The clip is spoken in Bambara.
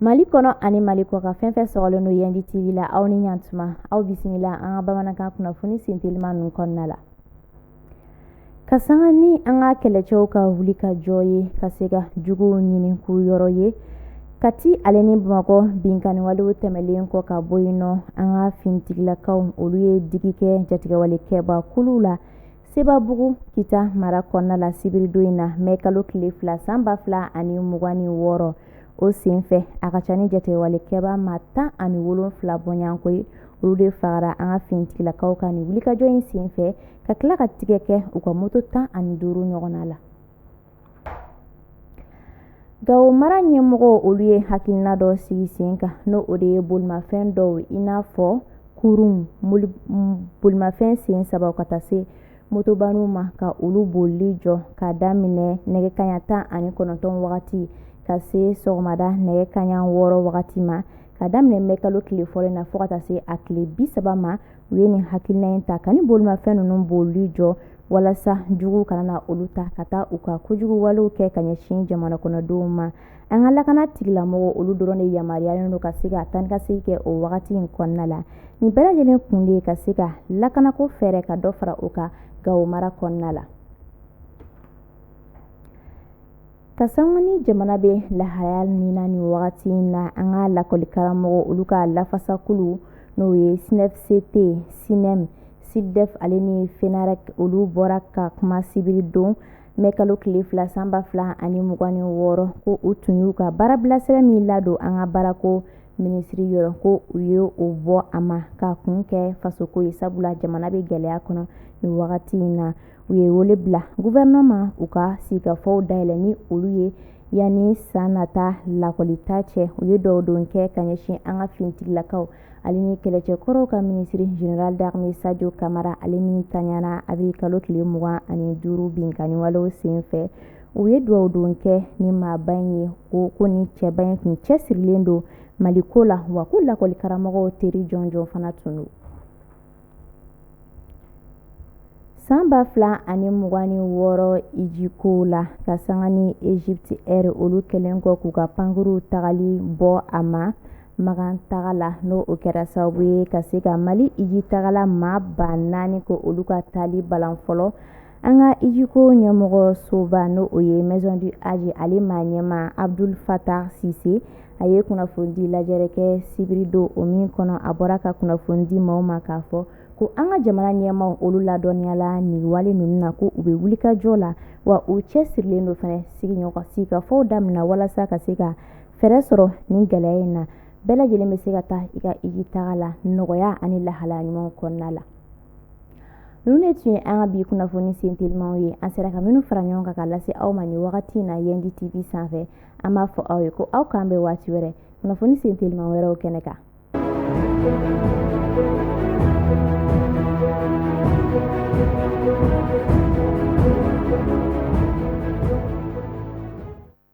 Mali kɔnɔ ani Mali kɔ ka fɛn fɛn sɔgɔlen no Yendi TV la aw ni ɲantuma aw bisimila an ka bamanankan kunnafoni sentelima ninnu kɔnɔna la. Ka sanga ni an ka kɛlɛcɛw ka wuli ka jɔ ye ka se ka juguw ɲini k'u yɔrɔ ye Kati ale ni Bamakɔ binkaniwalew tɛmɛlen kɔ ka bɔ yen nɔ an ka finitigilakaw olu ye digi kɛ jatigɛwalekɛba kuluw la Sebabugu Kita mara kɔnɔna la sibiridon in na mai kalo tile 2 san 2026 o senfɛ a ka ca ni jatigɛwalekɛba ma 17 bɔɲanko ye olu de fagara an ka finitigilakaw ka nin wulikajɔ in senfɛ ka tila ka tigɛ kɛ u ka moto 15 ɲɔgɔnna la. Gawo mara ɲɛmɔgɔ olu ye hakilina dɔ sigi sen kan n'o o de ye bolimafɛn dɔw i n'a fɔ kurun bolimafɛn sen 3 ka taa se motobanuw ma ka olu bolili jɔ ka daminɛ nɛgɛ kanɲɛ 19 wagati ka se sɔgɔmada nɛgɛ kanɲɛ 6 wagati ma ka daminɛ mai kalo tile fɔlɔ na fo ka taa se a tile 30 ma u ye nin hakilina in ta ka ni bolimafɛn ninnu bolili jɔ walasa juguw kana na olu ta ka taa u ka kojugu walew kɛ ka ɲɛsin jamana kɔnɔdenw ma. An ka lakana tigilamɔgɔ olu dɔrɔn de yamaruyalen don ka se ka taa ni ka segin kɛ o wagati in kɔnɔna la. Nin bɛɛ lajɛlen kun de ka se ka lakanako fɛɛrɛ ka dɔ fara o kan Gawo mara kɔnɔna la. Ka sanga ni jamana bɛ lahalaya min na nin wagati in na an ka lakɔlikaramɔgɔ olu ka lafasakulu n'o ye SNEFCT, SINEM, SIDEF ale ni FENAREC olu bɔra ka kuma sibiridon mai kalo tile 2 san 2026 ko u tun y'u ka baara bilasira min ladon an ka baarako minisiri yɔrɔ ko u ye o bɔ a ma ka kun kɛ fasoko ye sabula jamana bɛ gɛlɛya kɔnɔ nin wagati in na. U ye wele bila gouvernement u ka sigikafɔw dayɛlɛ ni olu ye yanni san nata lakɔlita cɛ u ye dɔwdon kɛ ka ɲɛsin an ka finitigilakaw ale ni kɛlɛcɛkɔrɔw ka minisiri général d'armée Sadio Kamara ale min tanyana a bɛ kalo tile 25 binkaniwalew senfɛ u ye dɔwdon kɛ ni maaba in ye ko ni cɛba in kun cɛsirilen don Maliko la wa ko lakɔlikaramɔgɔw teri jɔnjɔn fana tun don. San 2026 Ijiko la ka sanga ni Egypte Air olu kɛlen kɔ k'u ka pankuruw tagali bɔ a ma Magan taga la n'o o kɛra sababu ye ka se ka Mali Iji tagala maa 4000 ko olu ka taali balan fɔlɔ. An ka Ijiko ɲɛmɔgɔ soba n'o o ye Maison du Hajj ale maa ɲɛma Abdul Fattah Sise a ye kunnafoni lajɛrɛ kɛ sibiridon o min kɔnɔ a bɔra ka kunnafoni di maaw ma k'a fɔ ko an ka jamana ɲɛmaw olu ladɔnniyala nin wale ninnu na ko u bɛ wulikajɔ la wa u cɛsirilen don fana sigikafɔw daminɛ walasa ka se ka fɛɛrɛ sɔrɔ nin gɛlɛya in na bɛɛ lajɛlen bɛ se ka taa i ka Iji taga la nɔgɔya ani lahalaya ɲumanw kɔnɔna la. Ninnu de tun ye an ka bi kunnafoni sentelimaw ye an sera ka minnu fara ɲɔgɔn kan ka lase aw ma nin wagati in na Yendi TV sanfɛ an b'a fɔ aw ye ko aw k'an bɛn waati wɛrɛ kunnafoni sentelima wɛrɛw kɛnɛ kan.